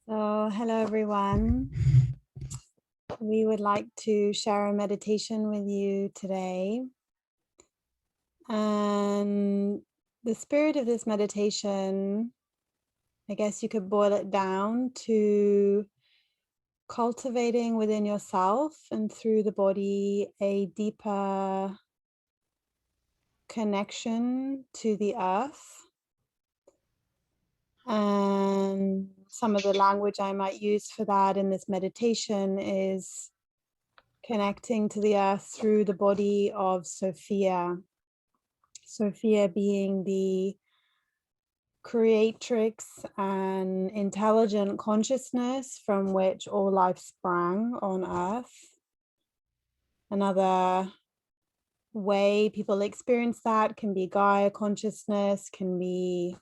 Hello everyone. We would like to share a meditation with you today. And the spirit of this meditation, I guess you could boil it down to cultivating within yourself and through the body a deeper connection to the earth. And some of the language I might use for that in this meditation is connecting to the earth through the body of Sophia. Sophia being the creatrix and intelligent consciousness from which all life sprang on earth. Another way people experience that can be Gaia consciousness, can be,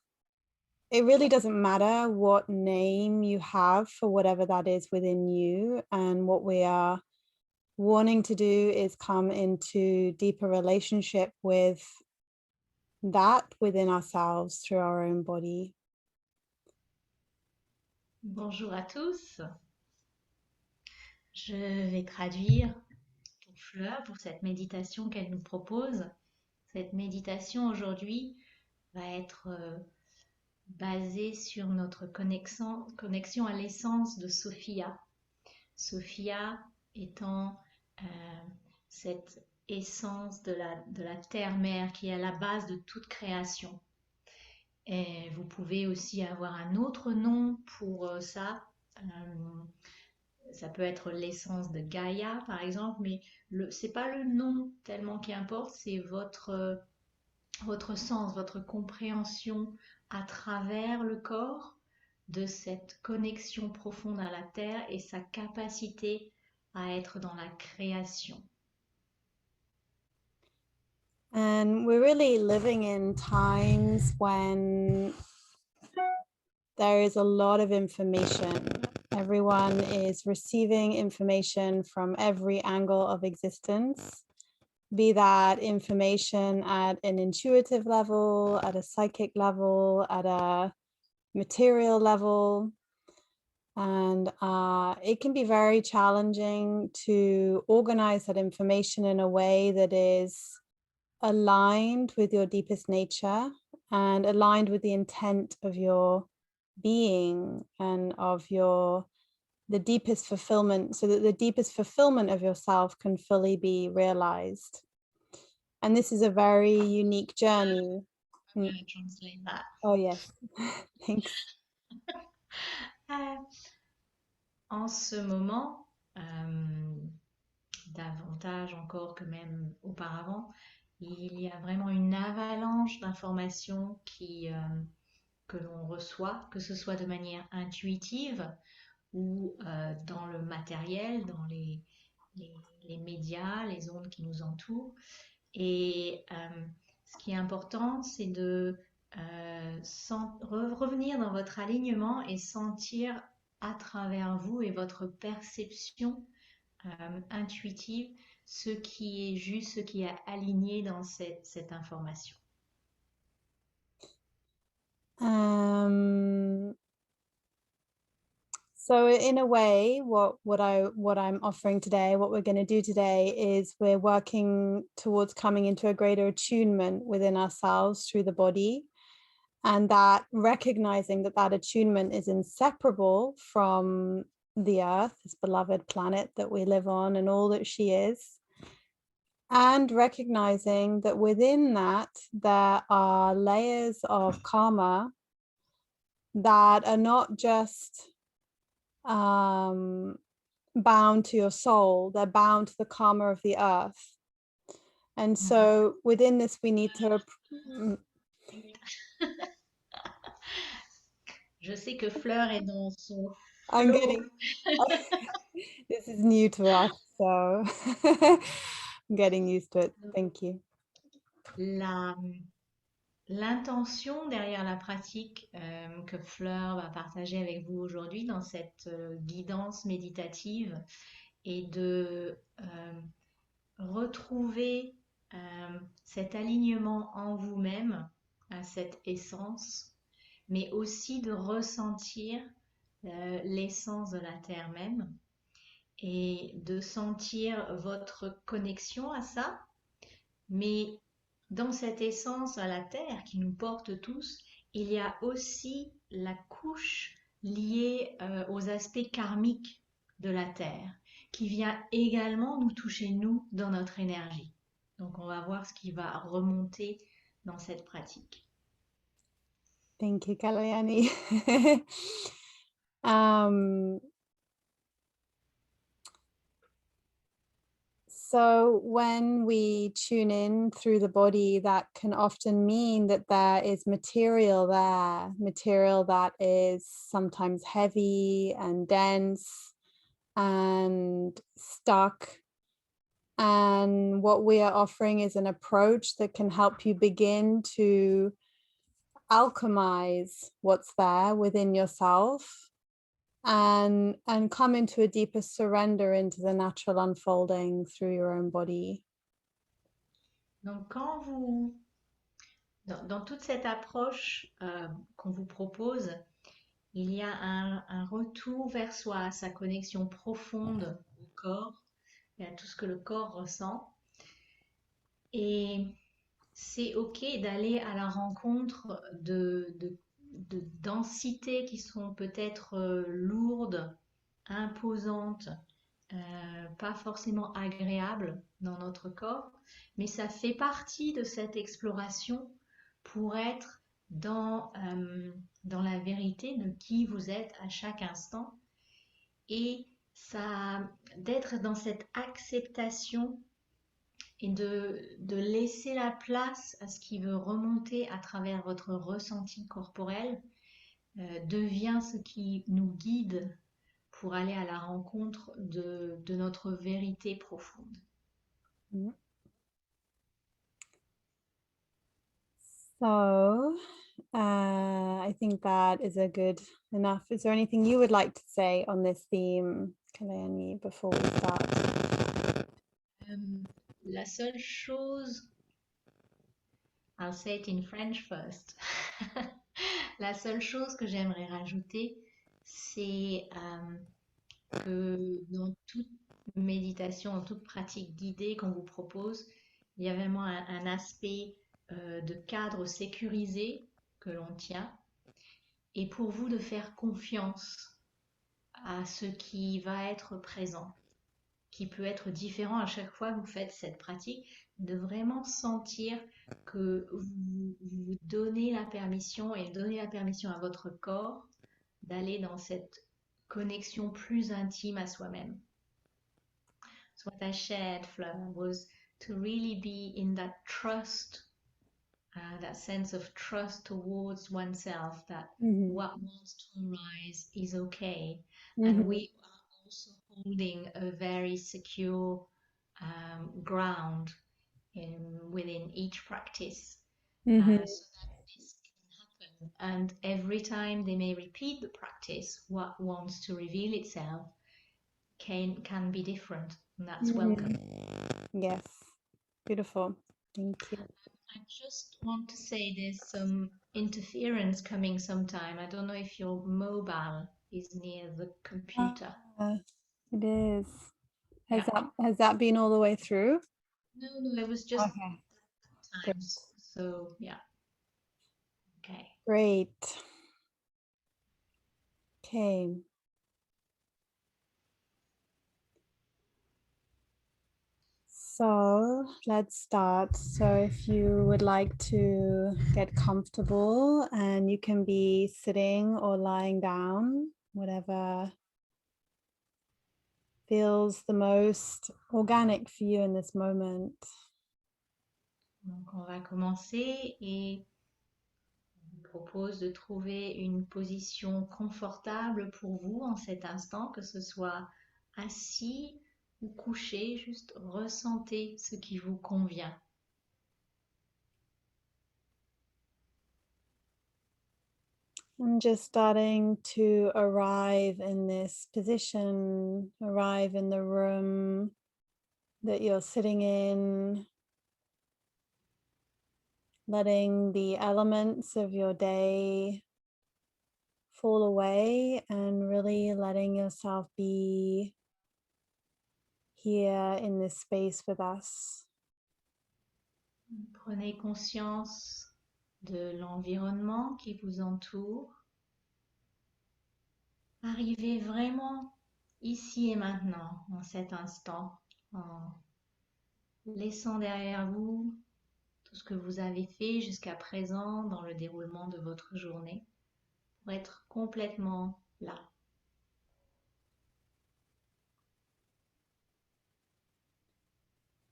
it really doesn't matter what name you have for whatever that is within you. And what we are wanting to do is come into deeper relationship with that within ourselves through our own body. Bonjour à tous, je vais traduire pour Fleur pour cette méditation qu'elle nous propose. Cette méditation aujourd'hui va être basée sur notre connexion à l'essence de Sophia. Sophia étant cette essence de la terre-mère qui est à la base de toute création. Et vous pouvez aussi avoir un autre nom pour ça. Ça peut être l'essence de Gaïa, par exemple, mais c'est pas le nom tellement qui importe, c'est votre sens, votre compréhension à travers le corps de cette connexion profonde à la terre et sa capacité à être dans la création. And we're really living in times when there is a lot of information. Everyone is receiving information from every angle of existence, be that information at an intuitive level, at a psychic level, at a material level. And it can be very challenging to organize that information in a way that is aligned with your deepest nature and aligned with the intent of your being and of the deepest fulfillment, so that the deepest fulfillment of yourself can fully be realized. And this is a very unique journey. I'm going to translate that. Oh yes. Thanks. En ce moment, davantage encore que même auparavant, il y a vraiment une avalanche d'informations que l'on reçoit, que ce soit de manière intuitive ou dans le matériel, dans les médias, les ondes qui nous entourent. Et ce qui est important, c'est de revenir dans votre alignement et sentir à travers vous et votre perception intuitive ce qui est juste, ce qui est aligné dans cette information. So in a way, what I'm offering today, what we're going to do today is we're working towards coming into a greater attunement within ourselves through the body, and that recognizing that that attunement is inseparable from the earth, this beloved planet that we live on and all that she is. And recognizing that within that, there are layers of karma that are not just bound to your soul, they're bound to the karma of the earth. And so within this, we need to... Je sais que Fleur est dans son I'm flow. getting... This is new to us, so I'm getting used to it. Thank you. L'intention derrière la pratique que Fleur va partager avec vous aujourd'hui dans cette guidance méditative est de retrouver cet alignement en vous-même, à cette essence, mais aussi de ressentir l'essence de la terre même, et de sentir votre connexion à ça. Mais dans cette essence à la terre qui nous porte tous, il y a aussi la couche liée aux aspects karmiques de la terre, qui vient également nous toucher, nous, dans notre énergie. Donc on va voir ce qui va remonter dans cette pratique. Thank you, Kalyani. um, So when we tune in through the body, that can often mean that there is material there, material that is sometimes heavy and dense and stuck. And what we are offering is an approach that can help you begin to alchemize what's there within yourself and come into a deeper surrender into the natural unfolding through your own body. Donc dans toute cette approche qu'on vous propose, il y a un retour vers soi, à sa connexion profonde au corps et à tout ce que le corps ressent. Et c'est OK d'aller à la rencontre de densités qui sont peut-être lourdes, imposantes, pas forcément agréables dans notre corps, mais ça fait partie de cette exploration pour être dans la vérité de qui vous êtes à chaque instant, et ça d'être dans cette acceptation et de laisser la place à ce qui veut remonter à travers votre ressenti corporel, devient ce qui nous guide pour aller à la rencontre de notre vérité profonde. So I think that is a good enough. Is there anything you would like to say on this theme, Kalyani, before we start? La seule chose, I'll say it in French first. La seule chose que j'aimerais rajouter, c'est que dans toute méditation, dans toute pratique guidée qu'on vous propose, il y a vraiment un aspect de cadre sécurisé que l'on tient, et pour vous de faire confiance à ce qui va être présent, qui peut être différent à chaque fois que vous faites cette pratique, de vraiment sentir que vous donnez la permission, et donnez la permission à votre corps d'aller dans cette connexion plus intime à soi-même. So what I shared, Fleur, was to really be in that trust, that sense of trust towards oneself, that what wants to arise is okay. And we are also holding a very secure ground within each practice, so that this can happen. And every time they may repeat the practice, what wants to reveal itself can be different, and that's welcome. Yes, beautiful. Thank you. I just want to say there's some interference coming sometime. I don't know if your mobile is near the computer. It is. Yeah. Has that been all the way through? No, it was just Okay. times. So yeah. Okay. Great. Okay. So let's start. So if you would like to get comfortable, and you can be sitting or lying down, whatever feels the most organic for you in this moment. Donc on va commencer, et je vous propose de trouver une position confortable pour vous en cet instant, que ce soit assis ou couché, juste ressentez ce qui vous convient. I'm just starting to arrive in this position, arrive in the room that you're sitting in, letting the elements of your day fall away and really letting yourself be here in this space with us. Prenez conscience de l'environnement qui vous entoure. Arrivez vraiment ici et maintenant, en cet instant, en laissant derrière vous tout ce que vous avez fait jusqu'à présent dans le déroulement de votre journée pour être complètement là.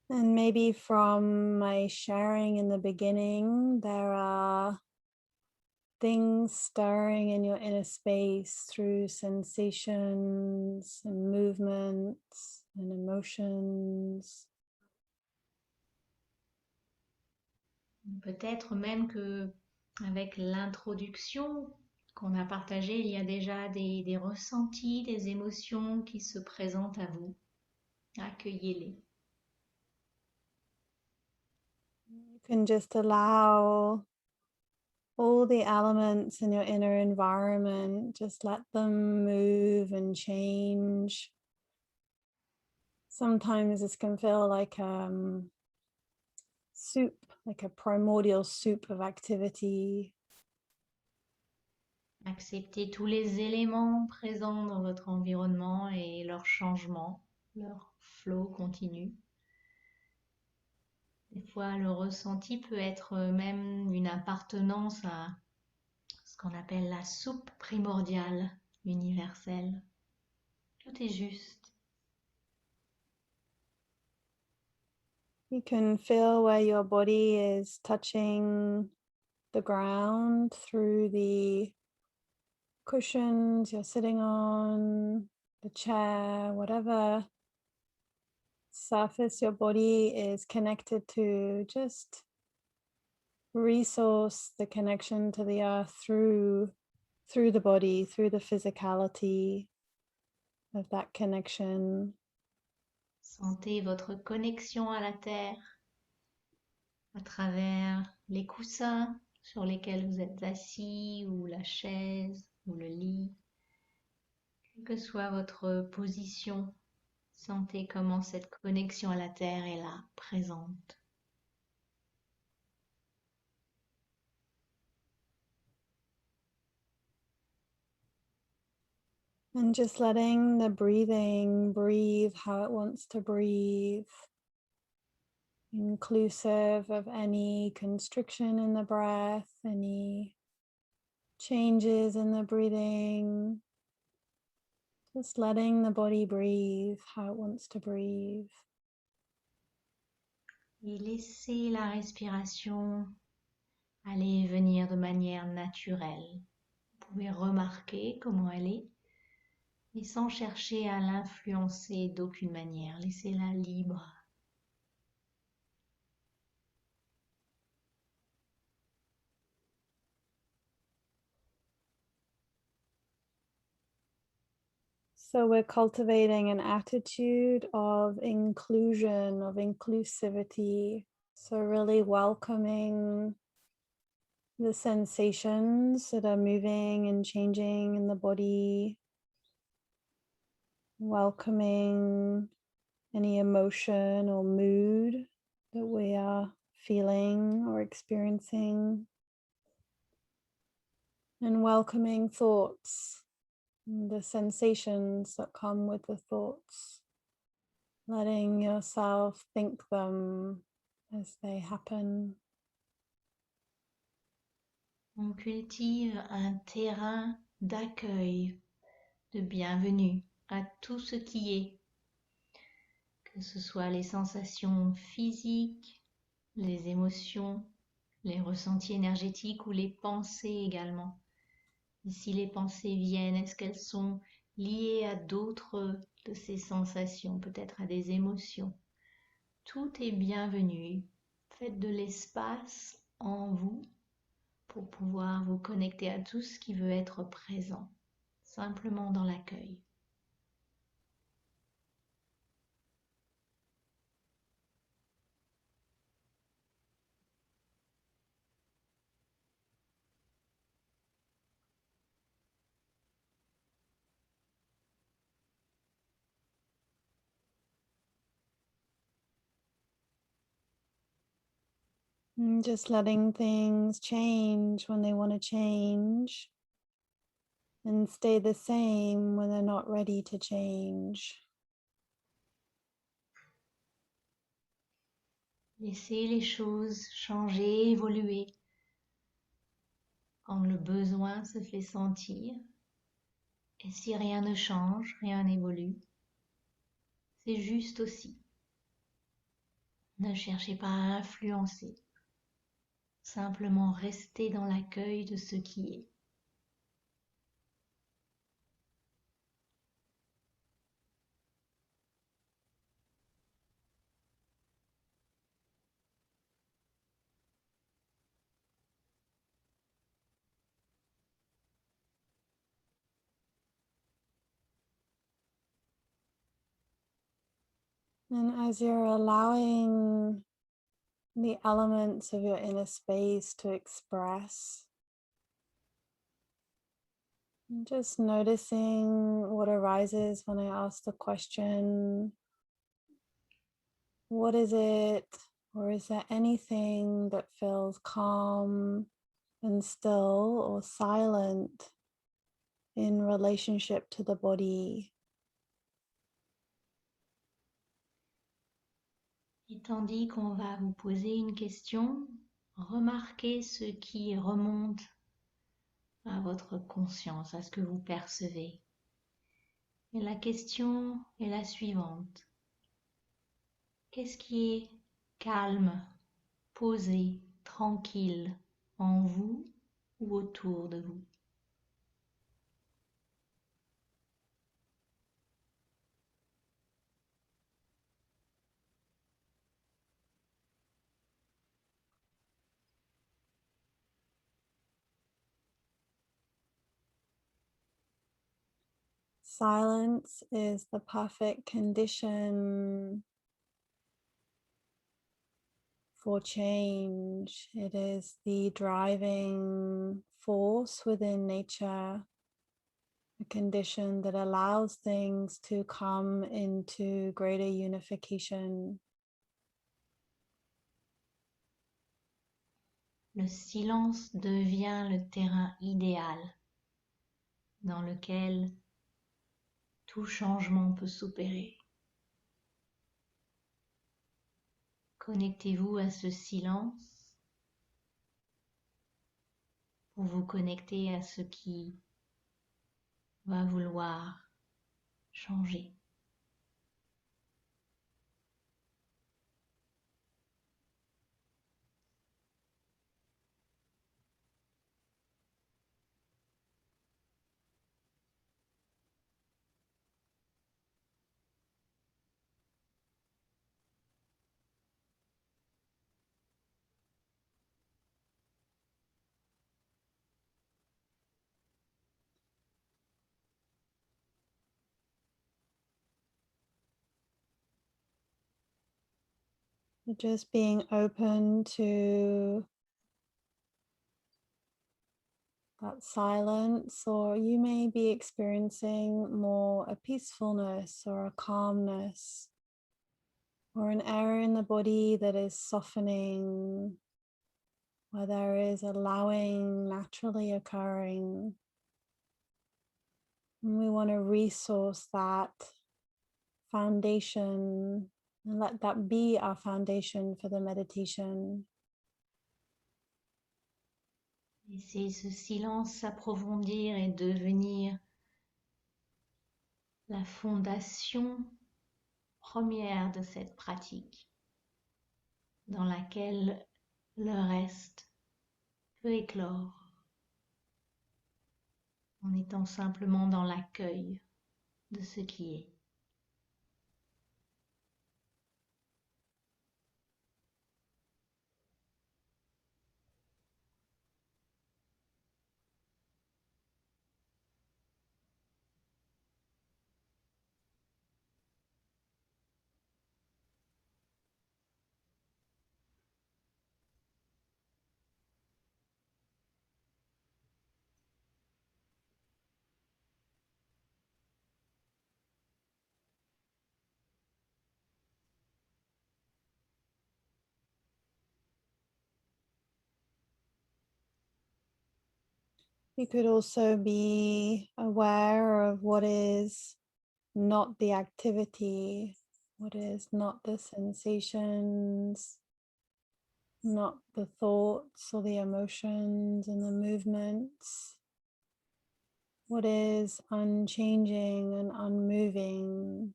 And maybe from my sharing in the beginning, there are things stirring in your inner space through sensations and movements and emotions. Peut-être même que avec l'introduction qu'on a partagée, il y a déjà des ressentis, des émotions qui se présentent à vous. Accueillez-les. You can just allow all the elements in your inner environment, just let them move and change. Sometimes this can feel like soup, like a primordial soup of activity. Acceptez tous les éléments présents dans votre environnement et leur changement, leur flow continu. Des fois, le ressenti peut être même une appartenance à ce qu'on appelle la soupe primordiale universelle. Tout est juste. You can feel where your body is touching the ground through the cushions you're sitting on, the chair, whatever surface your body is connected to. Just resource the connection to the earth through the body, through the physicality of that connection. Sentez votre connexion à la terre à travers les coussins sur lesquels vous êtes assis ou la chaise ou le lit. Quelle que soit votre position, sentez comment cette connexion à la terre est là, présente. And just letting the breathing breathe how it wants to breathe, inclusive of any constriction in the breath, any changes in the breathing. Just letting the body breathe how it wants to breathe. Et laissez la respiration aller et venir de manière naturelle. Vous pouvez remarquer comment elle est, mais sans chercher à l'influencer d'aucune manière. Laissez-la libre. So we're cultivating an attitude of inclusion, of inclusivity. So really welcoming the sensations that are moving and changing in the body, welcoming any emotion or mood that we are feeling or experiencing, and welcoming thoughts, and the sensations that come with the thoughts, letting yourself think them as they happen. On cultive un terrain d'accueil, de bienvenue à tout ce qui est, que ce soit les sensations physiques, les émotions, les ressentis énergétiques ou les pensées également. Et si les pensées viennent, est-ce qu'elles sont liées à d'autres de ces sensations, peut-être à des émotions? Tout est bienvenu. Faites de l'espace en vous pour pouvoir vous connecter à tout ce qui veut être présent, simplement dans l'accueil. And just letting things change when they want to change and stay the same when they're not ready to change. Laissez les choses changer, évoluer quand le besoin se fait sentir. Et si rien ne change, rien n'évolue, c'est juste aussi. Ne cherchez pas à influencer, simplement restez dans l'accueil de ce qui est. And as you're allowing the elements of your inner space to express, just noticing what arises when I ask the question, what is it, or is there anything that feels calm and still or silent in relationship to the body? Et tandis qu'on va vous poser une question, remarquez ce qui remonte à votre conscience, à ce que vous percevez. Et la question est la suivante. Qu'est-ce qui est calme, posé, tranquille en vous ou autour de vous? Silence is the perfect condition for change. It is the driving force within nature, a condition that allows things to come into greater unification. Le silence devient le terrain idéal dans lequel tout changement peut s'opérer. Connectez-vous à ce silence pour vous connecter à ce qui va vouloir changer. Just being open to that silence, or you may be experiencing more a peacefulness or a calmness, or an area in the body that is softening, where there is allowing naturally occurring. And we want to resource that foundation and let that be our foundation for the meditation. Laissez ce silence s'approfondir et devenir la fondation première de cette pratique, dans laquelle le reste peut éclore, en étant simplement dans l'accueil de ce qui est. You could also be aware of what is not the activity, what is not the sensations, not the thoughts or the emotions and the movements. What is unchanging and unmoving.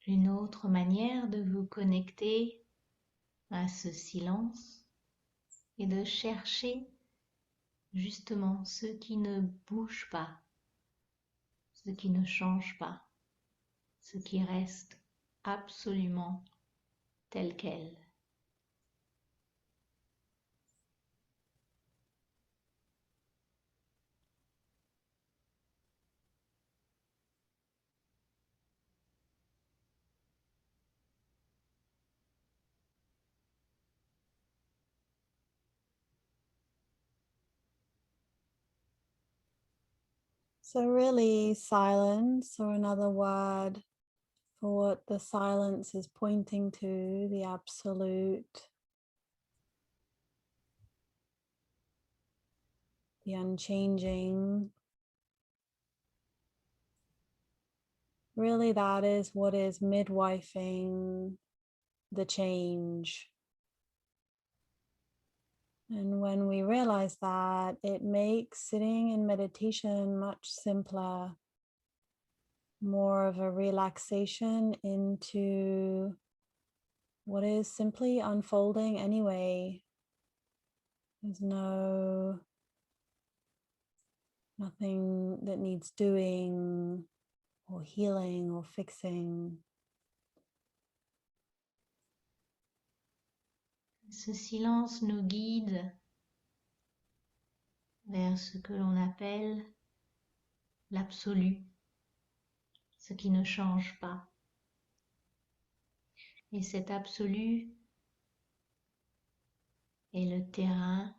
Une autre manière de vous connecter à ce silence est de chercher justement ce qui ne bouge pas, ce qui ne change pas, ce qui reste absolument tel quel. So really silence, or another word for what the silence is pointing to, the absolute, the unchanging. Really, that is what is midwifing the change. And when we realize that, it makes sitting in meditation much simpler, more of a relaxation into what is simply unfolding anyway. There's nothing that needs doing or healing or fixing. Ce silence nous guide vers ce que l'on appelle l'absolu, ce qui ne change pas. Et cet absolu est le terrain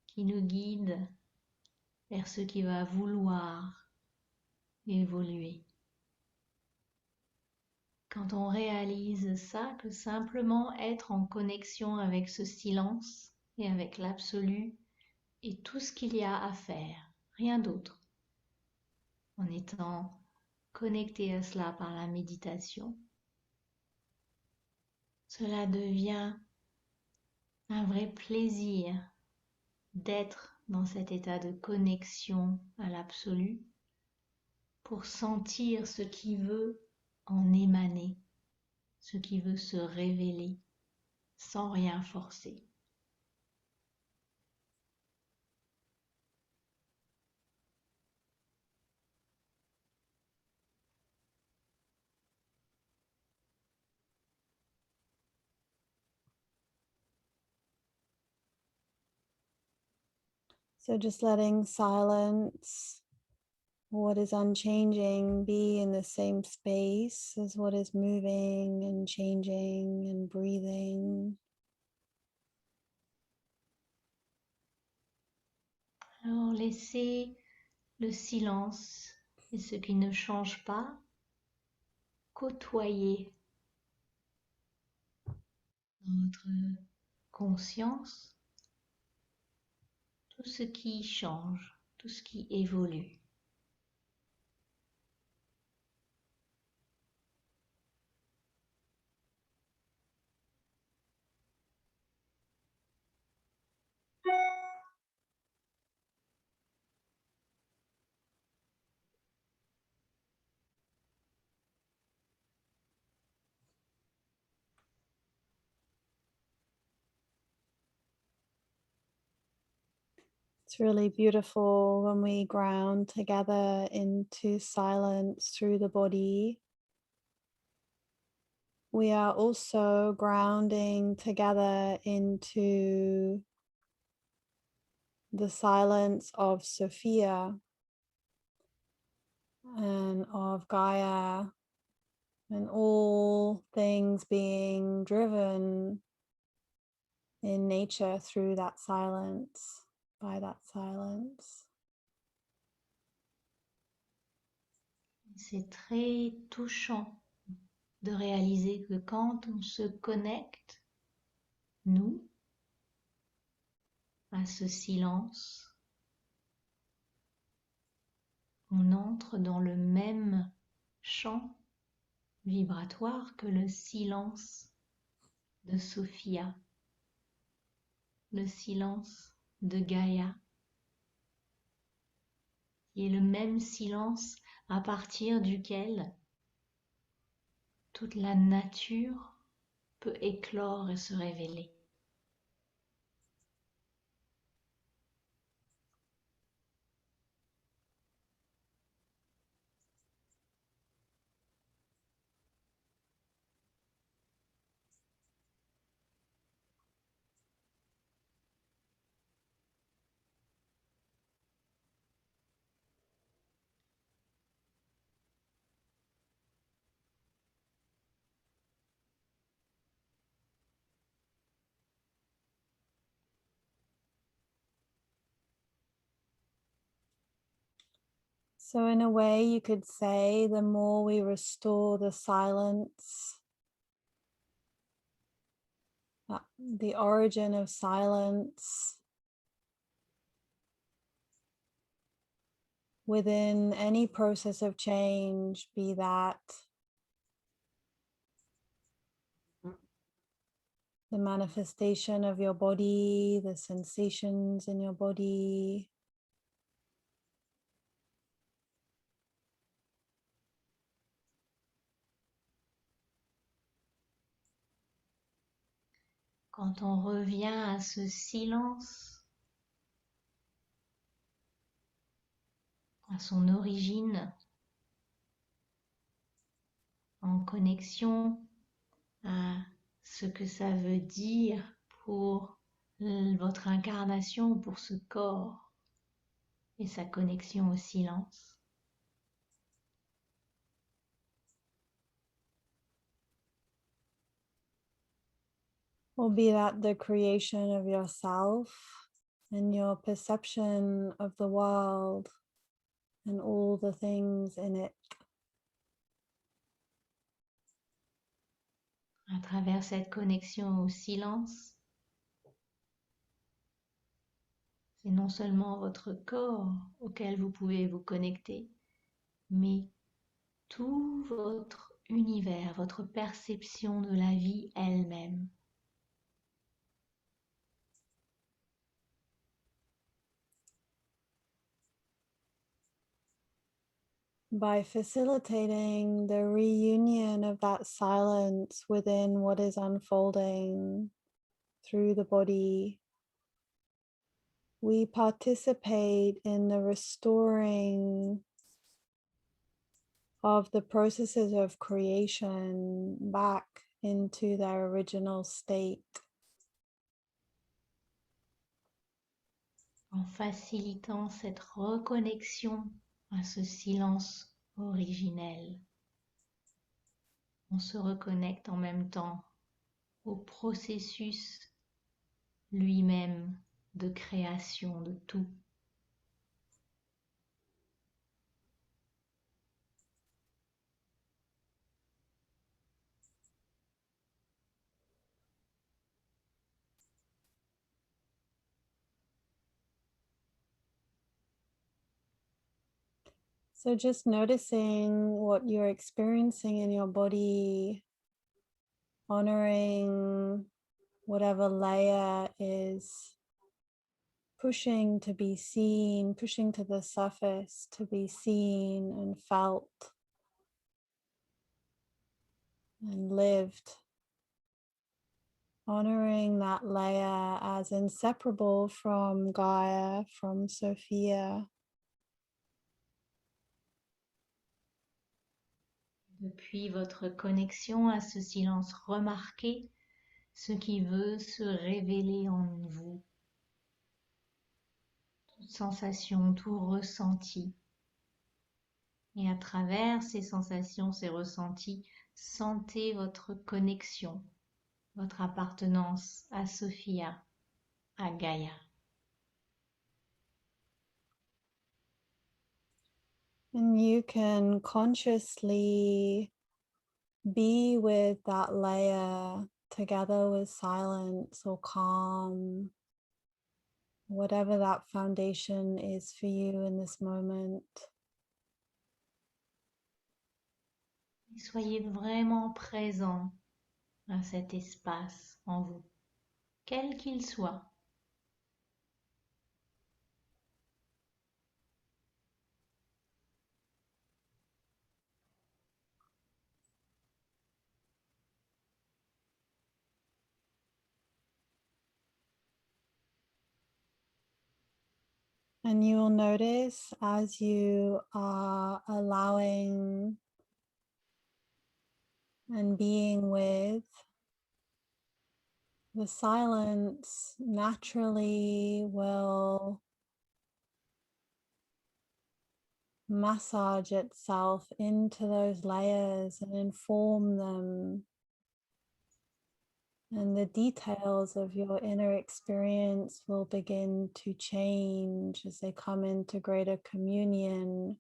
qui nous guide vers ce qui va vouloir évoluer. Quand on réalise ça, que simplement être en connexion avec ce silence et avec l'absolu est tout ce qu'il y a à faire, rien d'autre, en étant connecté à cela par la méditation, cela devient un vrai plaisir d'être dans cet état de connexion à l'absolu pour sentir ce qui veut en émaner, ce qui veut se révéler sans rien forcer. So just letting silence, what is unchanging, be in the same space as what is moving and changing and breathing. Alors laissez le silence et ce qui ne change pas côtoyer dans votre conscience tout ce qui change, tout ce qui évolue. It's really beautiful when we ground together into silence through the body. We are also grounding together into the silence of Sophia and of Gaia and all things being driven in nature through that silence, by that silence. C'est très touchant de réaliser que quand on se connecte nous, à ce silence, on entre dans le même champ vibratoire que le silence de Sophia, le silence de Gaïa, qui est le même silence à partir duquel toute la nature peut éclore et se révéler. So in a way, you could say the more we restore the silence, the origin of silence within any process of change, be that the manifestation of your body, the sensations in your body, Quand on revient à ce silence, à son origine, en connexion à ce que ça veut dire pour votre incarnation, pour ce corps et sa connexion au silence. or be that the creation of yourself and your perception of the world and all the things in it. À travers cette connexion au silence, c'est non seulement votre corps auquel vous pouvez vous connecter, mais tout votre univers, votre perception de la vie elle-même. By facilitating the reunion of that silence within what is unfolding through the body, we participate in the restoring of the processes of creation back into their original state. En facilitant cette reconnexion à ce silence originel, on se reconnecte en même temps au processus lui-même de création de tout. So just noticing what you're experiencing in your body, honoring whatever layer is pushing to be seen, pushing to the surface to be seen and felt and lived. Honoring that layer as inseparable from Gaia, from Sophia. Depuis votre connexion à ce silence, remarquez ce qui veut se révéler en vous. Toute sensation, tout ressenti. Et à travers ces sensations, ces ressentis, sentez votre connexion, votre appartenance à Sophia, à Gaïa. And you can consciously be with that layer together with silence or calm, whatever that foundation is for you in this moment. Soyez vraiment présent à cet espace en vous, quel qu'il soit. And you will notice as you are allowing and being with, the silence naturally will massage itself into those layers and inform them. And the details of your inner experience will begin to change as they come into greater communion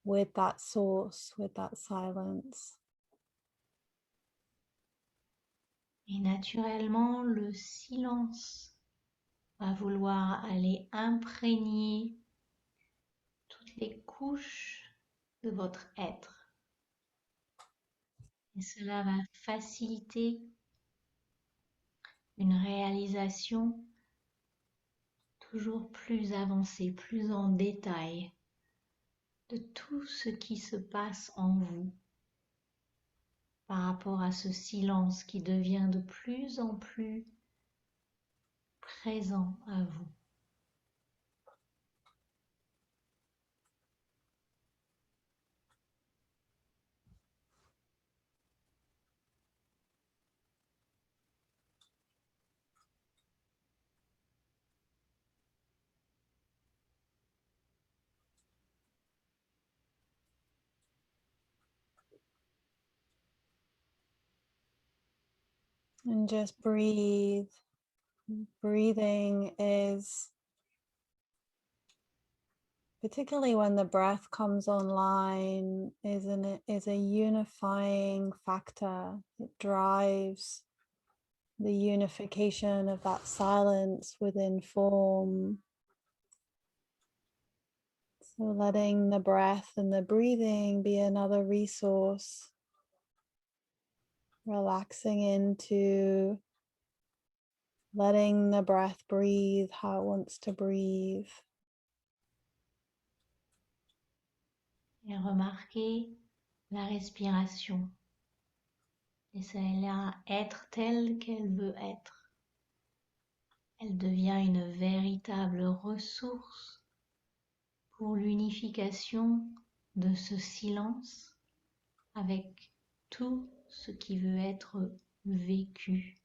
with that source, with that silence. Et naturellement, le silence va vouloir aller imprégner toutes les couches de votre être. Et cela va faciliter une réalisation toujours plus avancée, plus en détail de tout ce qui se passe en vous par rapport à ce silence qui devient de plus en plus présent à vous. And just breathe. Breathing is, particularly when the breath comes online, is a unifying factor. It drives the unification of that silence within form. So letting the breath and the breathing be another resource, relaxing into letting the breath breathe how it wants to breathe. Et remarquez la respiration. Laissez-la être telle qu'elle veut être. Elle devient une véritable ressource pour l'unification de ce silence avec tout ce qui veut être vécu.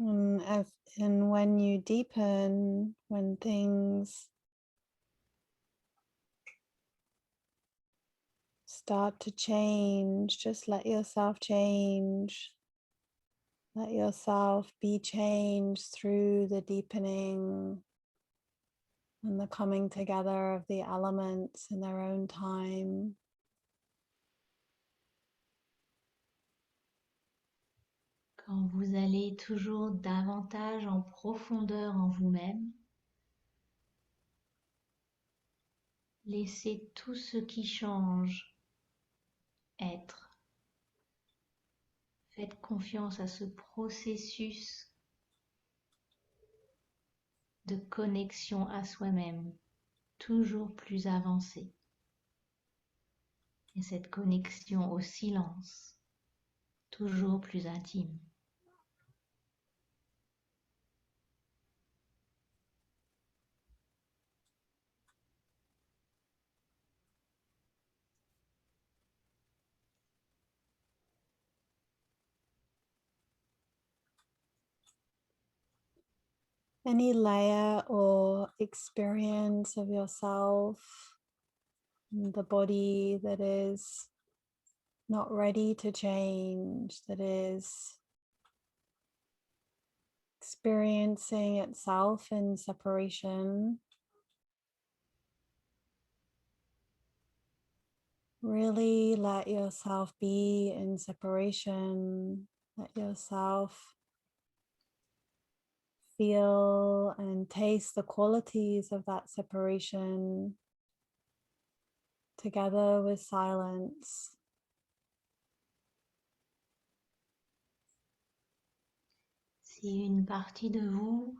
And when you deepen, when things start to change, just let yourself change. Let yourself be changed through the deepening and the coming together of the elements in their own time. Quand vous allez toujours davantage en profondeur en vous-même, laissez tout ce qui change être. Faites confiance à ce processus de connexion à soi-même, toujours plus avancé. Et cette connexion au silence, toujours plus intime. any layer or experience of yourself, the body that is not ready to change, that is experiencing itself in separation. Really let yourself be in separation. Let yourself feel and taste the qualities of that separation together with silence. Si une partie de vous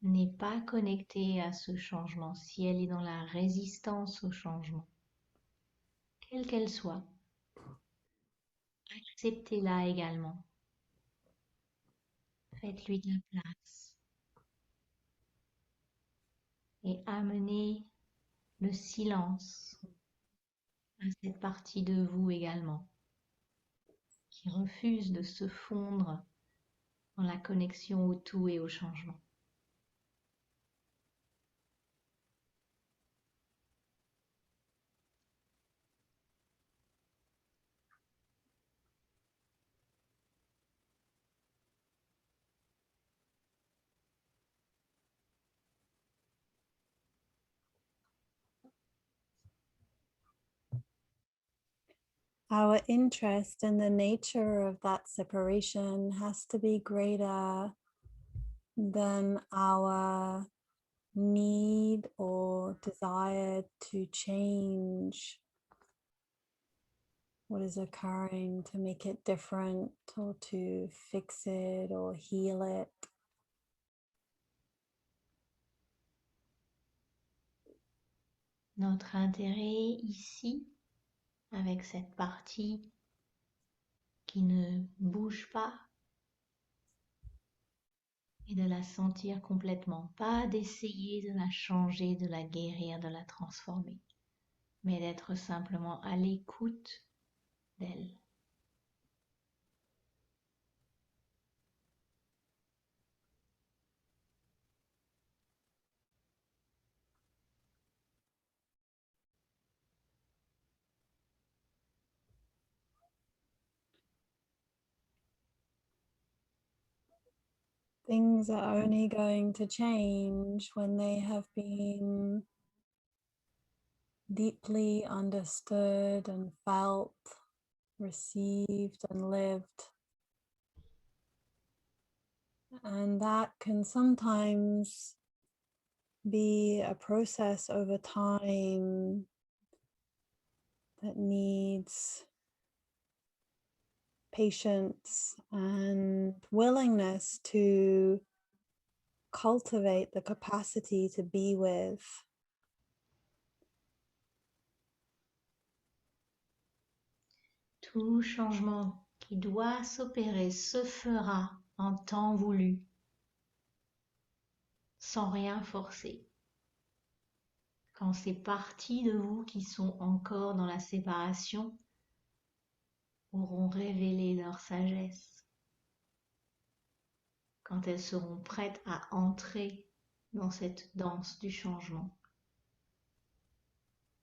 n'est pas connectée à ce changement, si elle est dans la résistance au changement, quelle qu'elle soit, acceptez-la également. Faites-lui de la place et amenez le silence à cette partie de vous également qui refuse de se fondre dans la connexion au tout et au changement. Our interest in the nature of that separation has to be greater than our need or desire to change what is occurring, to make it different or to fix it or heal it. Notre intérêt ici, avec cette partie qui ne bouge pas, est de la sentir complètement, pas d'essayer de la changer, de la guérir, de la transformer, mais d'être simplement à l'écoute d'elle. Things are only going to change when they have been deeply understood and felt, received and lived. And that can sometimes be a process over time that needs patience and willingness to cultivate the capacity to be with. Tout changement qui doit s'opérer se fera en temps voulu, sans rien forcer. Quand ces parties de vous qui sont encore dans la séparation auront révélé leur sagesse, quand elles seront prêtes à entrer dans cette danse du changement.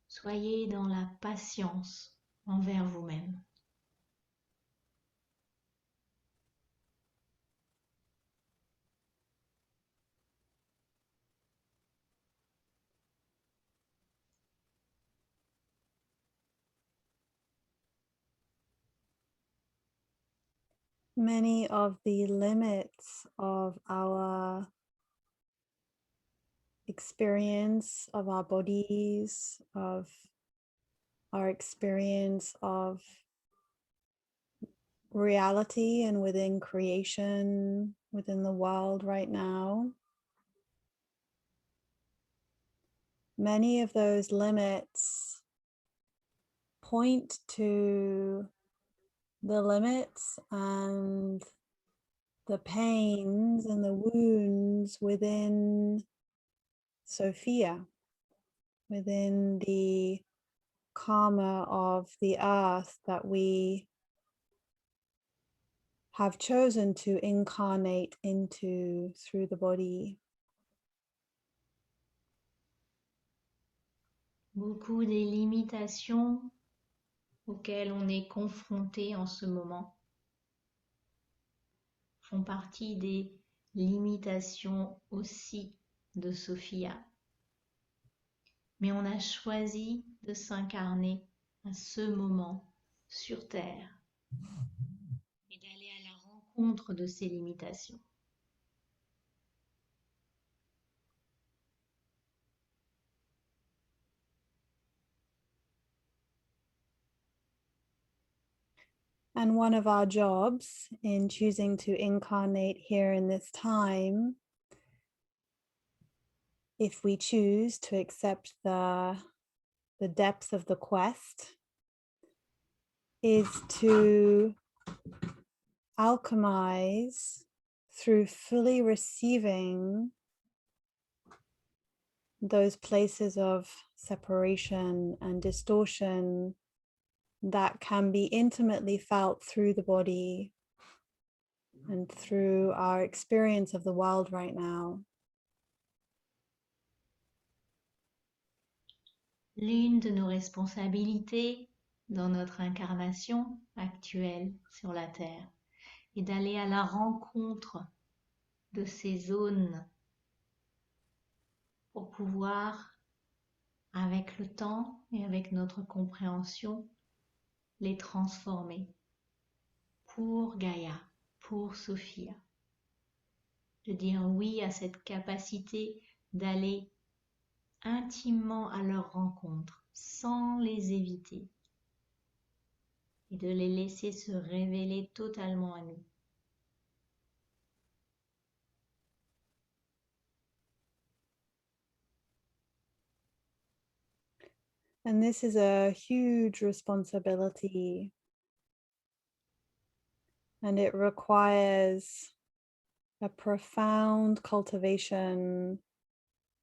Soyez dans la patience envers vous-même. Many of the limits of our experience of our bodies, of our experience of reality and within creation, within the world right now. Many of those limits point to the limits and the pains and the wounds within Sophia, within the karma of the earth that we have chosen to incarnate into through the body. Beaucoup des limitations auxquelles on est confronté en ce moment font partie des limitations aussi de Sophia. Mais on a choisi de s'incarner à ce moment sur Terre et d'aller à la rencontre de ces limitations. And one of our jobs in choosing to incarnate here in this time, if we choose to accept the depth of the quest, is to alchemize through fully receiving those places of separation and distortion that can be intimately felt through the body and through our experience of the world right now. L'une de nos responsabilités dans notre incarnation actuelle sur la Terre est d'aller à la rencontre de ces zones pour pouvoir, avec le temps et avec notre compréhension, les transformer pour Gaïa, pour Sophia. De dire oui à cette capacité d'aller intimement à leur rencontre sans les éviter et de les laisser se révéler totalement à nous. And this is a huge responsibility. And it requires a profound cultivation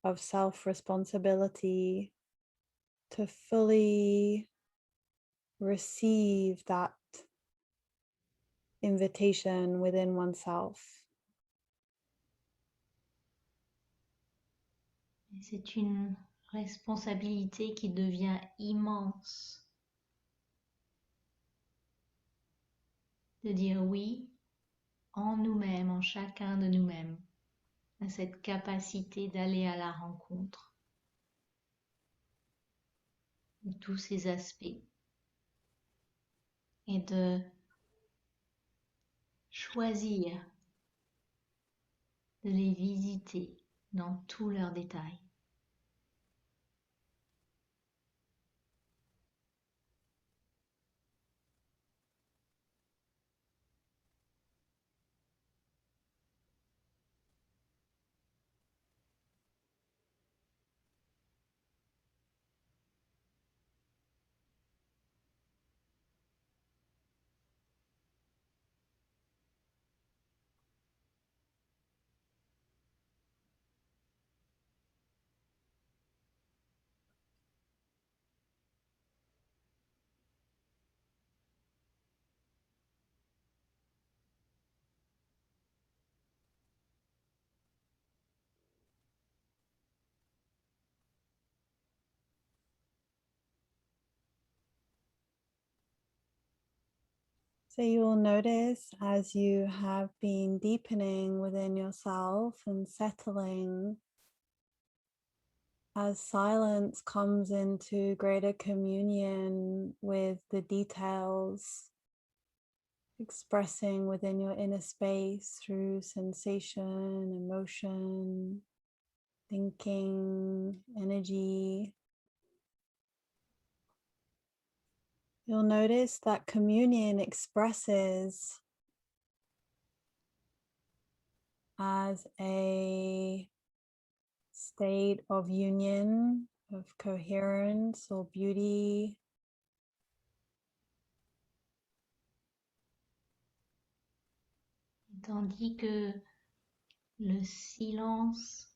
of self-responsibility to fully receive that invitation within oneself. Et c'est une responsabilité qui devient immense de dire oui en nous-mêmes, en chacun de nous-mêmes, à cette capacité d'aller à la rencontre de tous ces aspects et de choisir de les visiter dans tous leurs détails. So you will notice as you have been deepening within yourself and settling, as silence comes into greater communion with the details, expressing within your inner space through sensation, emotion, thinking, energy. You'll notice that communion expresses as a state of union, of coherence or beauty. Tandis que le silence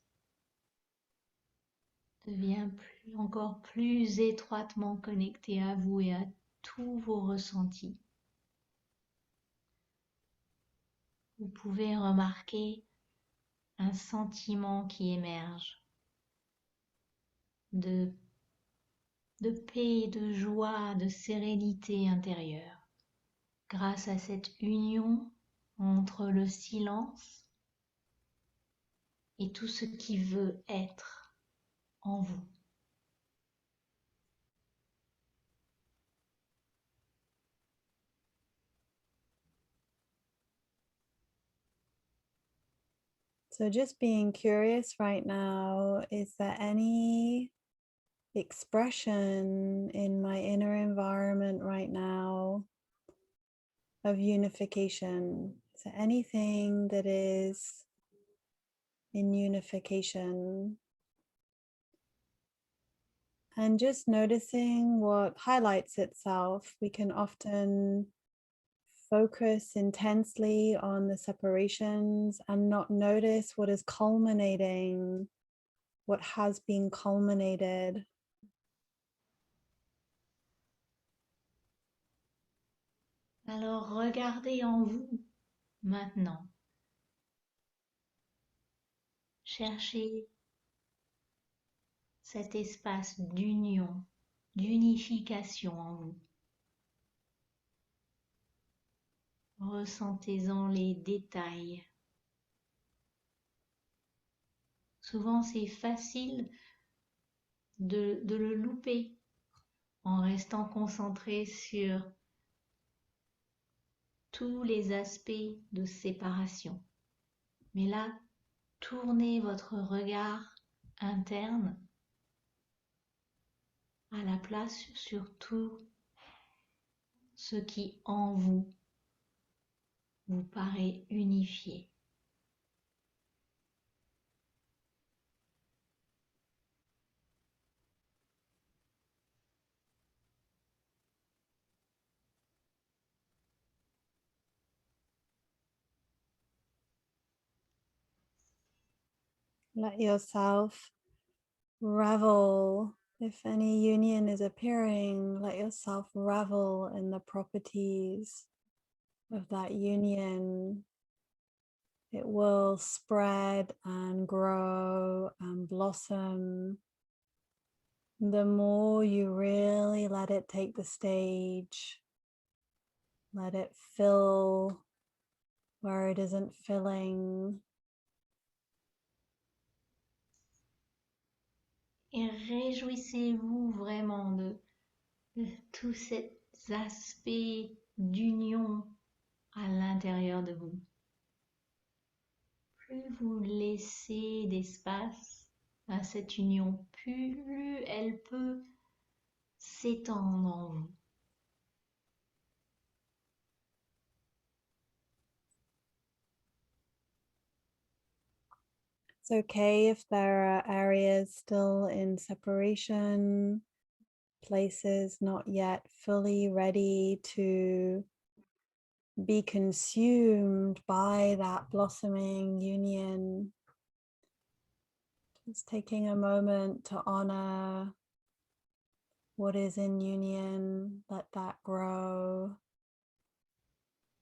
devient encore plus étroitement connecté à vous et à tous vos ressentis. vous pouvez remarquer un sentiment qui émerge de, de paix, de joie, de sérénité intérieure grâce à cette union entre le silence et tout ce qui veut être en vous. So just being curious right now, is there any expression in my inner environment right now of unification? Is there anything that is in unification? And just noticing what highlights itself. We can often focus intensely on the separations and not notice what is culminating, what has been culminated. Alors regardez en vous maintenant. Cherchez cet espace d'union, d'unification en vous. Ressentez-en les détails. Souvent, c'est facile de le louper en restant concentré sur tous les aspects de séparation. Mais là, tournez votre regard interne à la place sur tout ce qui en vous vous paraît unifié. Let yourself revel. If any union is appearing, let yourself revel in the properties of that union. It will spread and grow and blossom the more you really let it take the stage. Let it fill where it isn't filling. Et réjouissez-vous vraiment de tous ces aspects d'union à l'intérieur de vous. Plus vous laissez d'espace à cette union, plus elle peut s'étendre en vous. It's okay if there are areas still in separation, places not yet fully ready to be consumed by that blossoming union. Just taking a moment to honor what is in union, let that grow,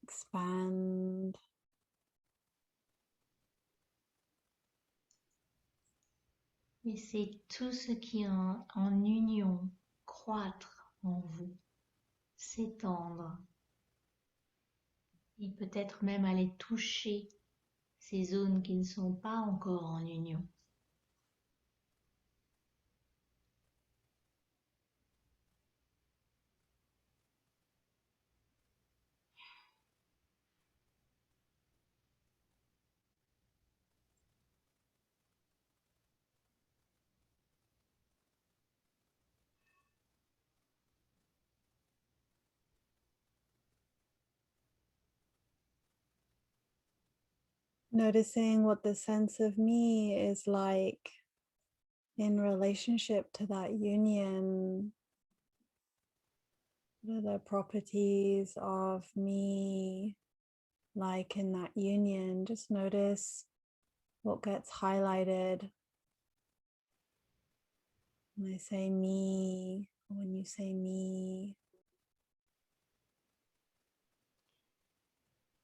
expand. Laissez tout ce qui est en union croître en vous, s'étendre et peut-être même aller toucher ces zones qui ne sont pas encore en union. Noticing what the sense of me is like in relationship to that union. What are the properties of me like in that union? Just notice what gets highlighted when I say me, when you say me.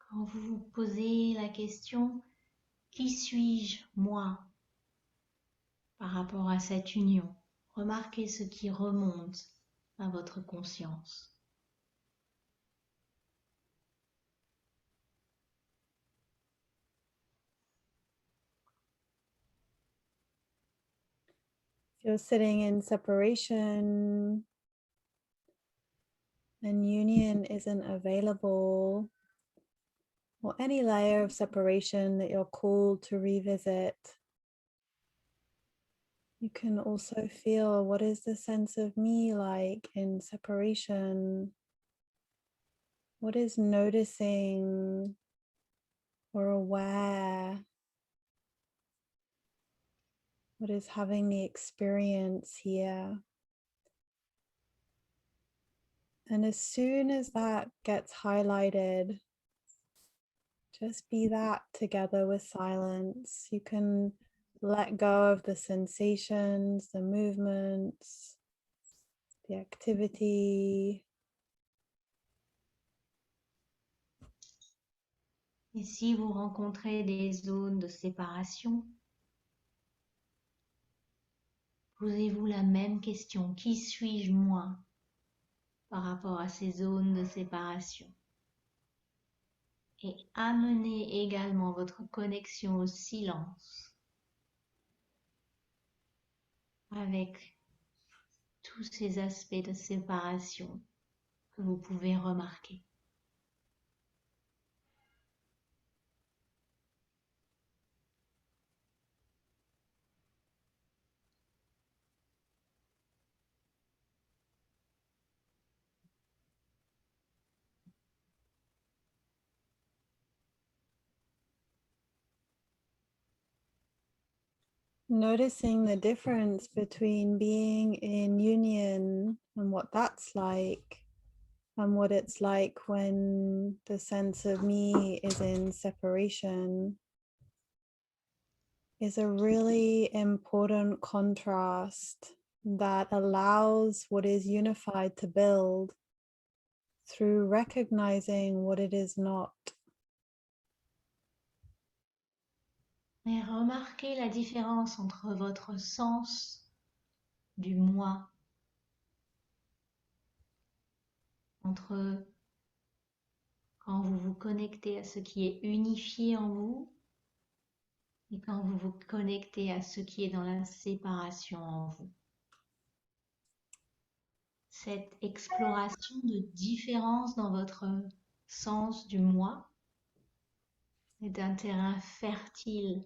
Quand vous vous posez la question, qui suis-je, moi, par rapport à cette union? Remarquez ce qui remonte à votre conscience. If you're sitting in separation and union isn't available, or any layer of separation that you're called to revisit, you can also feel, what is the sense of me like in separation? What is noticing or aware? What is having the experience here? And as soon as that gets highlighted, just be that together with silence. You can let go of the sensations, the movements, the activity. Et si vous rencontrez des zones de séparation, posez-vous la même question. Qui suis-je moi par rapport à ces zones de séparation? Et amenez également votre connexion au silence avec tous ces aspects de séparation que vous pouvez remarquer. Noticing the difference between being in union and what that's like, and what it's like when the sense of me is in separation, is a really important contrast that allows what is unified to build through recognizing what it is not. Et remarquez la différence entre votre sens du moi, entre quand vous vous connectez à ce qui est unifié en vous et quand vous vous connectez à ce qui est dans la séparation en vous. Cette exploration de différence dans votre sens du moi est un terrain fertile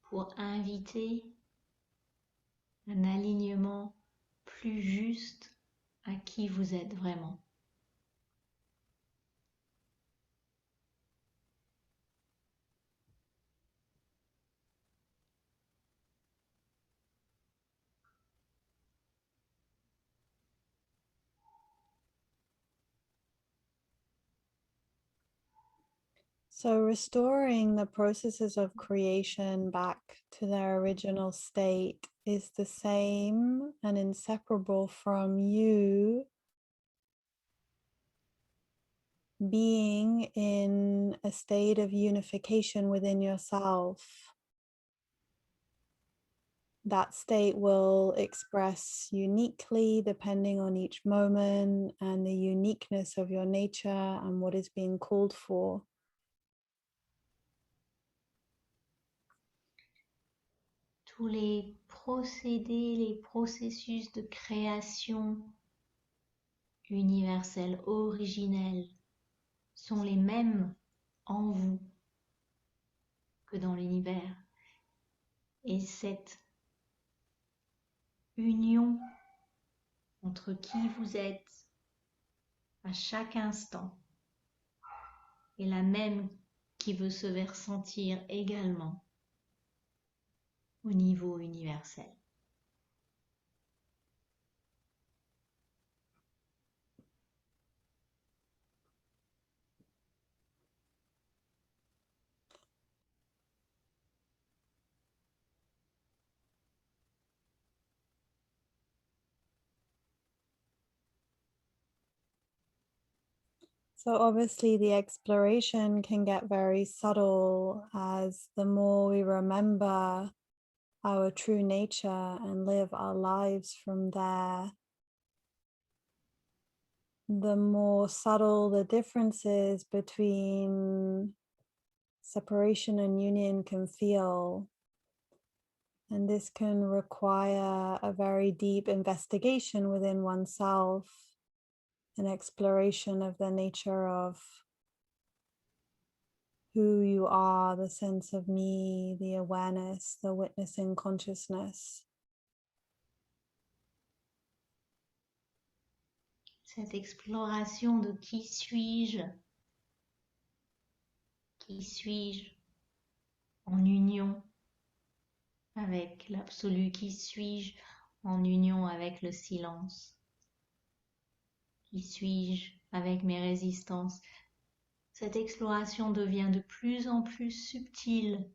pour inviter un alignement plus juste à qui vous êtes vraiment. So restoring the processes of creation back to their original state is the same and inseparable from you being in a state of unification within yourself. That state will express uniquely depending on each moment and the uniqueness of your nature and what is being called for. Tous les procédés, les processus de création universelle, originelle, sont les mêmes en vous que dans l'univers. Et cette union entre qui vous êtes à chaque instant est la même qui veut se ressentir également au niveau universel. So obviously the exploration can get very subtle as the more we remember our true nature and live our lives from there, the more subtle the differences between separation and union can feel. And this can require a very deep investigation within oneself, an exploration of the nature of who you are, the sense of me, the awareness, the witnessing consciousness. Cette exploration de qui suis-je en union avec l'absolu, qui suis-je en union avec le silence, qui suis-je avec mes résistances. Cette exploration devient de plus en plus subtile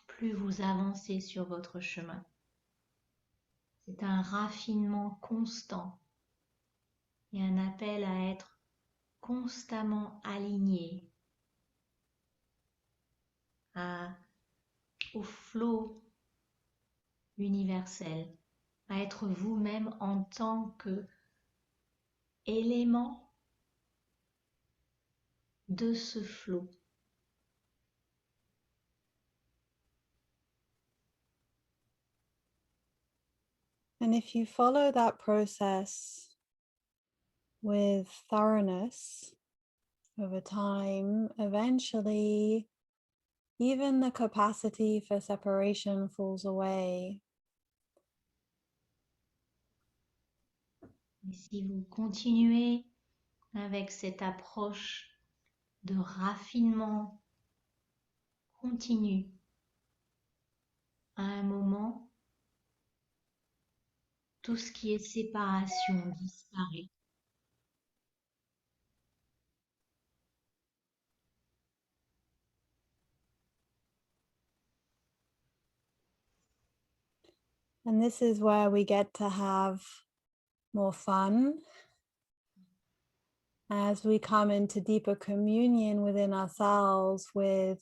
plus vous avancez sur votre chemin. C'est un raffinement constant et un appel à être constamment aligné au flot universel, à être vous-même en tant que élément de ce flot. And if you follow that process with thoroughness over time, eventually even the capacity for separation falls away. Et si vous continuez avec cette approche de raffinement continu, à un moment, tout ce qui est séparation disparaît. And this is where we get to have more fun as we come into deeper communion within ourselves with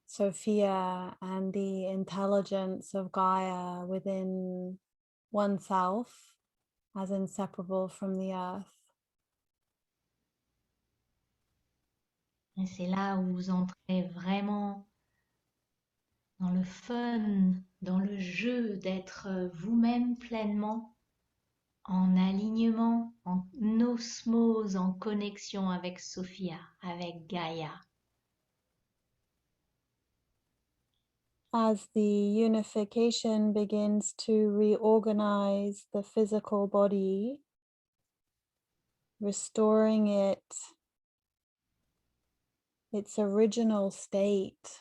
Sophia and the intelligence of Gaia within oneself as inseparable from the earth. Et c'est là où vous entrez vraiment dans le fun, dans le jeu d'être vous-même pleinement en alignement, en osmose, en connexion avec Sophia, avec Gaïa. As the unification begins to reorganize the physical body, restoring its original state,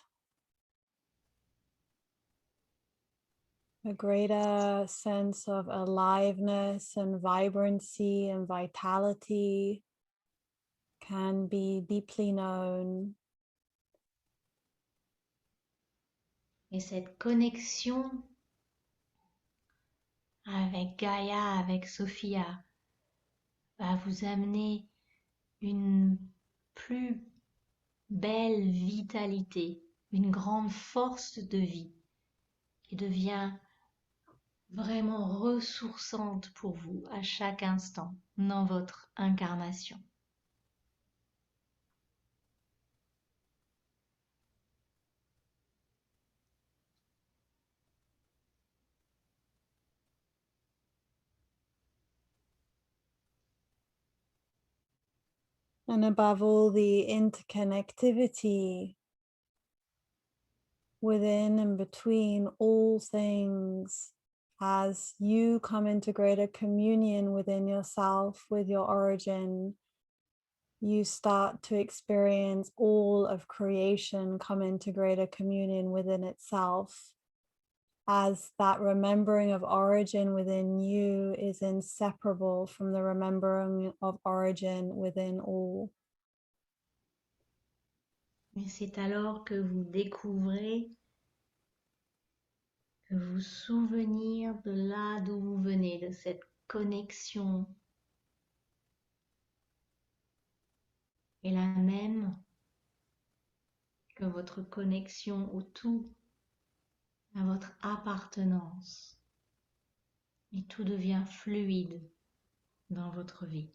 a greater sense of aliveness and vibrancy and vitality can be deeply known. Et cette connexion avec Gaïa, avec Sophia, va vous amener une plus belle vitalité, une grande force de vie qui devient vraiment ressourçante pour vous à chaque instant dans votre incarnation. And above all, the interconnectivity within and between all things as you come into greater communion within yourself, with your origin, you start to experience all of creation come into greater communion within itself, as that remembering of origin within you is inseparable from the remembering of origin within all. Et c'est alors que vous découvrez que vous souvenir de là d'où vous venez, de cette connexion est la même que votre connexion au tout, à votre appartenance. Et tout devient fluide dans votre vie.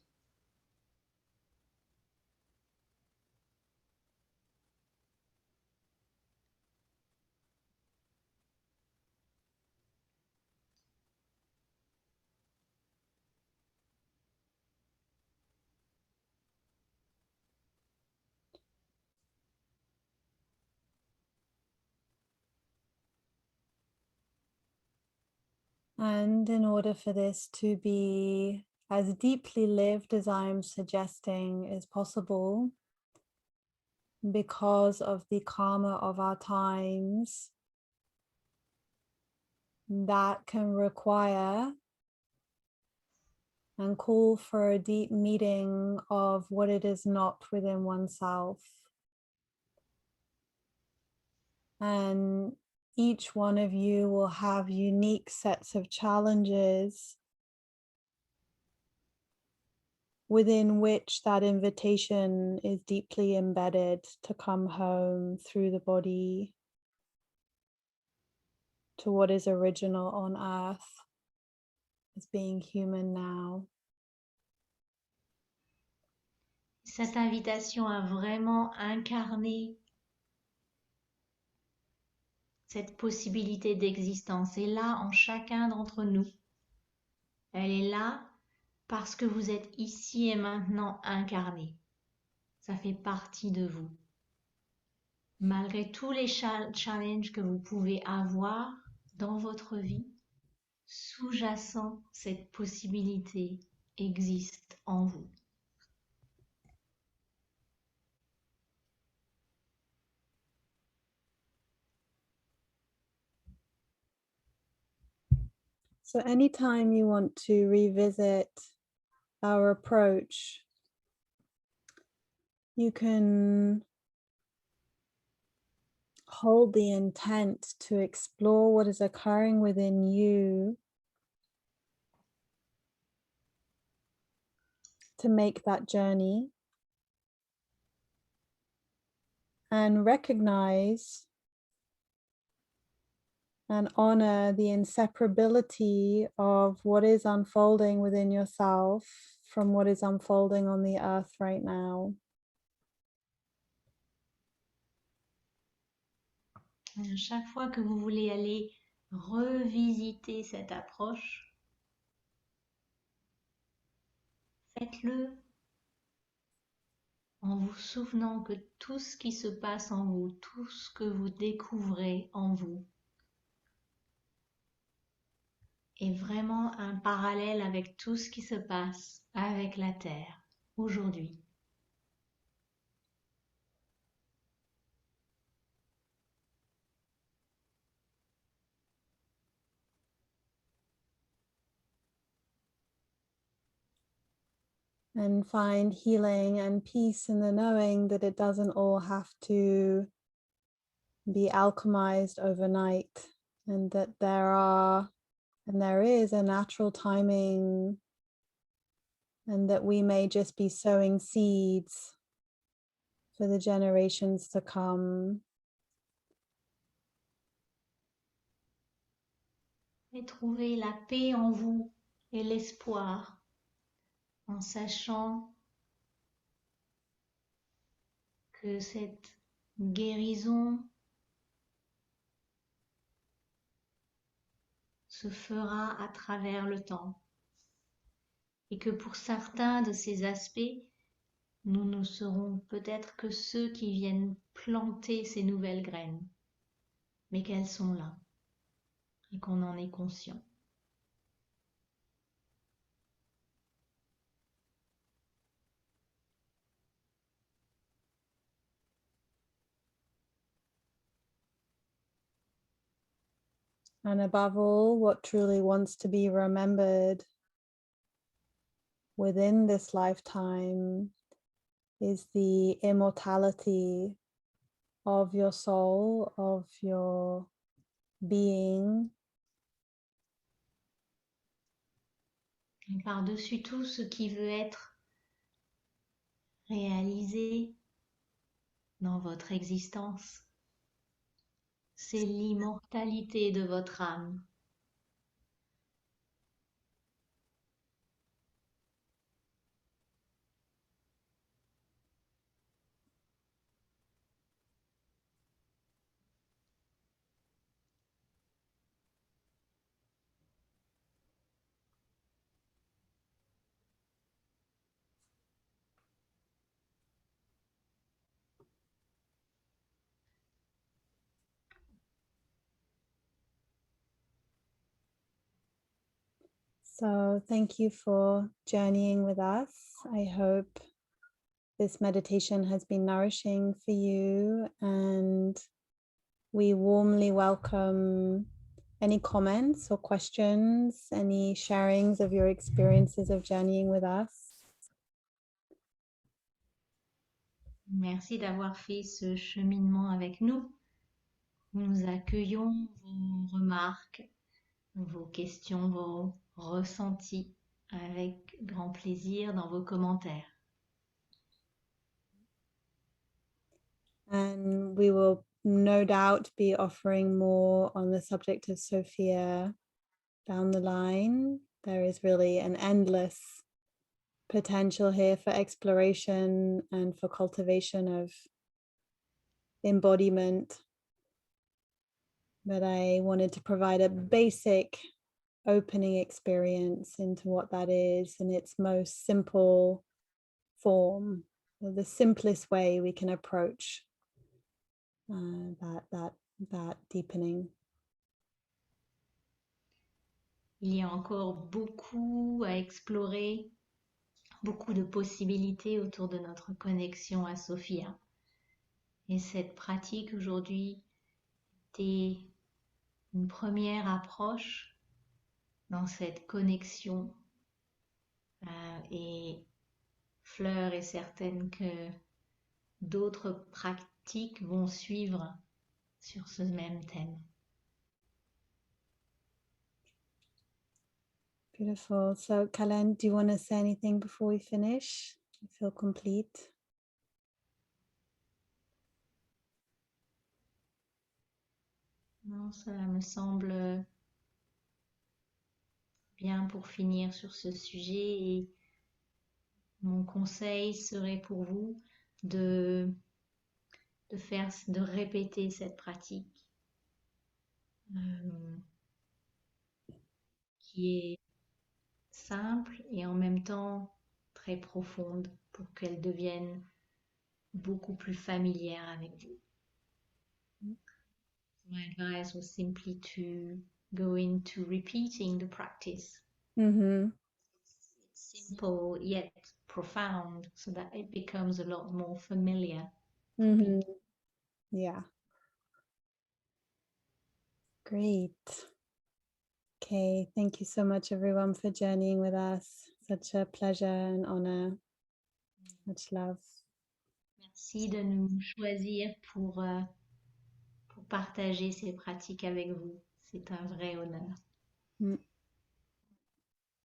And in order for this to be as deeply lived as I'm suggesting is possible, because of the karma of our times, that can require and call for a deep meeting of what it is not within oneself. And each one of you will have unique sets of challenges within which that invitation is deeply embedded to come home through the body to what is original on earth as being human now. Cette invitation à vraiment incarner cette possibilité d'existence est là en chacun d'entre nous. Elle est là parce que vous êtes ici et maintenant incarné. Ça fait partie de vous. Malgré tous les challenges que vous pouvez avoir dans votre vie, sous-jacent, cette possibilité existe en vous. So anytime you want to revisit our approach, you can hold the intent to explore what is occurring within you to make that journey and recognize and honor the inseparability of what is unfolding within yourself from what is unfolding on the earth right now. Chaque fois que vous voulez aller revisiter cette approche, faites-le en vous souvenant que tout ce qui se passe en vous, tout ce que vous découvrez en vous, est vraiment un parallèle avec tout ce qui se passe avec la Terre aujourd'hui. And find healing and peace in the knowing that it doesn't all have to be alchemized overnight, and that there is a natural timing, and that we may just be sowing seeds for the generations to come. Et trouvez la paix en vous et l'espoir en sachant que cette guérison se fera à travers le temps et que pour certains de ces aspects, nous ne serons peut-être que ceux qui viennent planter ces nouvelles graines, mais qu'elles sont là et qu'on en est conscient. And above all, what truly wants to be remembered within this lifetime is the immortality of your soul, of your being. Et par-dessus tout, ce qui veut être réaliser dans votre existence, c'est l'immortalité de votre âme. So thank you for journeying with us. I hope this meditation has been nourishing for you, and we warmly welcome any comments or questions, any sharings of your experiences of journeying with us. Merci d'avoir fait ce cheminement avec nous. Nous accueillons vos remarques, vos questions, vos ressentis avec grand plaisir dans vos commentaires. And we will no doubt be offering more on the subject of Sophia down the line. There is really an endless potential here for exploration and for cultivation of embodiment. But I wanted to provide a basic opening experience into what that is in its most simple form, the simplest way we can approach that deepening. Il y a encore beaucoup à explorer, beaucoup de possibilités autour de notre connexion à Sophia. Et cette pratique aujourd'hui était une première approche dans cette connexion et Fleur est certaine que d'autres pratiques vont suivre sur ce même thème. Beautiful. So, Kalyani, do you want to say anything before we finish? I feel complete. Non, ça me semble bien pour finir sur ce sujet et mon conseil serait pour vous de, de répéter cette pratique qui est simple et en même temps très profonde pour qu'elle devienne beaucoup plus familière avec vous. My advice was simply to go into repeating the practice. Mm-hmm. It's simple yet profound so that it becomes a lot more familiar for Mm-hmm. people. Yeah. Great. Okay. Thank you so much, everyone, for journeying with us. Such a pleasure and honor. Much love. Merci de nous choisir pour partager ces pratiques avec vous. C'est un vrai honneur. Mm.